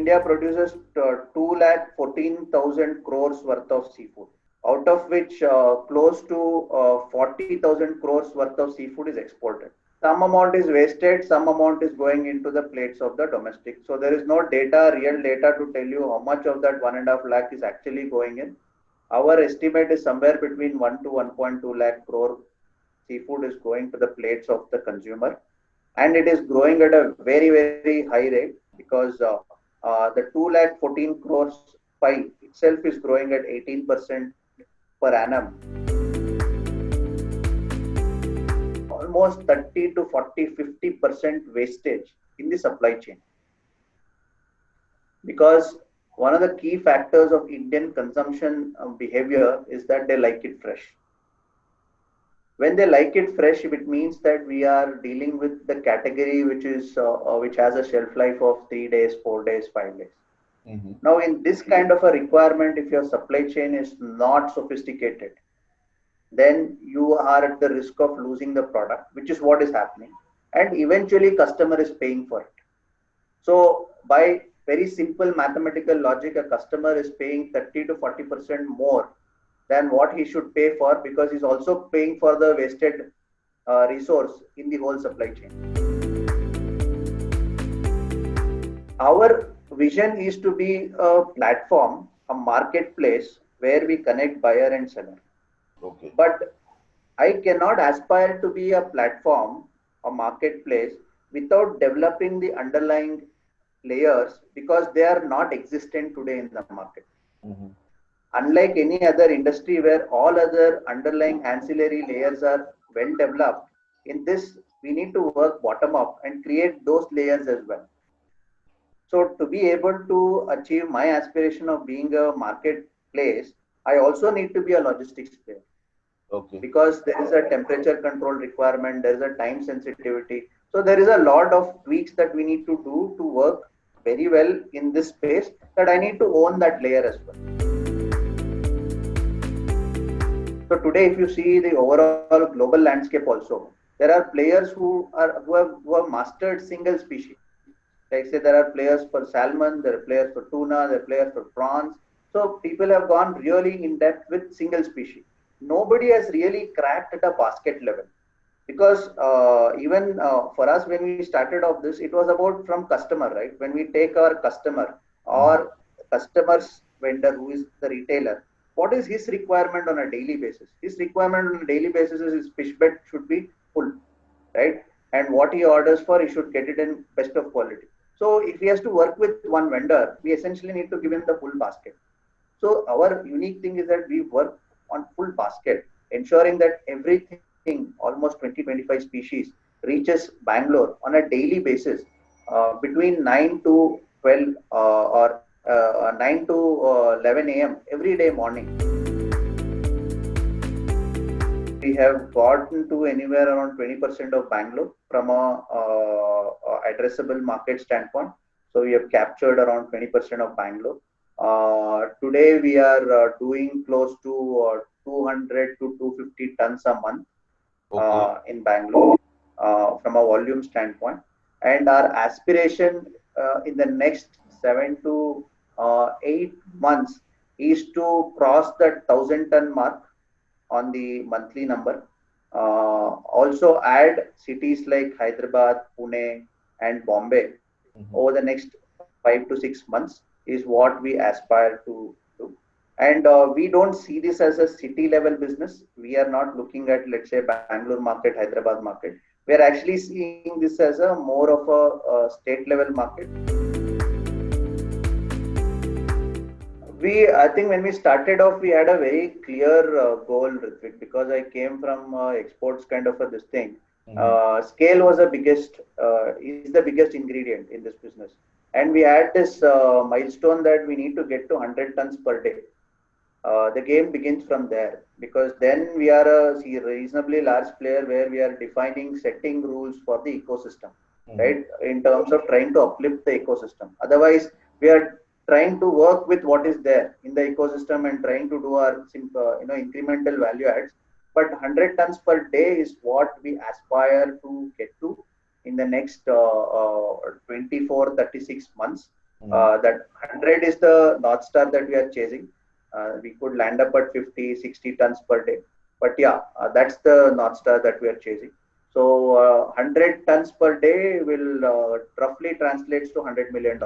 India produces 2,14,000 crores worth of seafood, out of which close to 40,000 crores worth of seafood is exported. Some amount is wasted, some amount is going into the plates of the domestic. So there is no data, real data to tell you how much of that 1.5 lakh is actually going in. Our estimate is somewhere between 1 to 1.2 lakh crore seafood is going to the plates of the consumer. And it is growing at a very, very high rate because the 2 lakh 14 crores pie itself is growing at 18% per annum. Almost 30 to 40, 50% wastage in the supply chain. Because one of the key factors of Indian consumption behavior is that they like it fresh. When they like it fresh, it means that we are dealing with the category which has a shelf life of 3 days, 4 days, 5 days. Now, in this kind of a requirement, if your supply chain is not sophisticated, then you are at the risk of losing the product, which is what is happening. And eventually, customer is paying for it. So, by very simple mathematical logic, a customer is paying 30 to 40% more than what he should pay for, because he's also paying for the wasted resource in the whole supply chain. Our vision is to be a platform, a marketplace where we connect buyer and seller. Okay. But I cannot aspire to be a platform, a marketplace, without developing the underlying layers, because they are not existent today in the market. Unlike any other industry where all other underlying ancillary layers are well developed, in this we need to work bottom up and create those layers as well. So to be able to achieve my aspiration of being a marketplace, I also need to be a logistics player. Okay. Because there is a temperature control requirement, there is a time sensitivity. So there is a lot of tweaks that we need to do to work very well in this space, that I need to own that layer as well. So today, if you see the overall global landscape also, there are players who have mastered single species. Like say there are players for salmon, there are players for tuna, there are players for prawns. So people have gone really in depth with single species. Nobody has really cracked at a basket level, because even for us, when we started off this, it was about from customer, right? When we take our customer or customer's vendor, who is the retailer, what is his requirement on a daily basis? His requirement on a daily basis is his fish bed should be full, right? And what he orders for, he should get it in best of quality. So if he has to work with one vendor, we essentially need to give him the full basket. So our unique thing is that we work on full basket, ensuring that everything, almost 20-25 species, reaches Bangalore on a daily basis between 9 to 12 or 9 to 11 a.m. every day morning. We have gotten to anywhere around 20% of Bangalore from a addressable market standpoint. So we have captured around 20% of Bangalore. Today we are doing close to 200 to 250 tons a month in Bangalore from a volume standpoint. And our aspiration in the next 7 to 8 months is to cross that 1,000-ton mark on the monthly number. Also add cities like Hyderabad, Pune, and Bombay over the next 5 to 6 months is what we aspire to do. And we don't see this as a city level business. We are not looking at, let's say, Bangalore market, Hyderabad market. We are actually seeing this as a more of a state level market. I think when we started off, we had a very clear goal, Ritvik, because I came from exports kind of this thing. Scale was is the biggest ingredient in this business. And we had this milestone that we need to get to 100 tons per day. The game begins from there, because then we are a reasonably large player where we are setting rules for the ecosystem, right? In terms of trying to uplift the ecosystem. Otherwise, we are trying to work with what is there in the ecosystem and trying to do our incremental value adds. But 100 tons per day is what we aspire to get to in the next 24-36 months. Mm. That 100 is the North Star that we are chasing. We could land up at 50, 60 tons per day. But yeah, that's the North Star that we are chasing. So 100 tons per day will roughly translates to $100 million.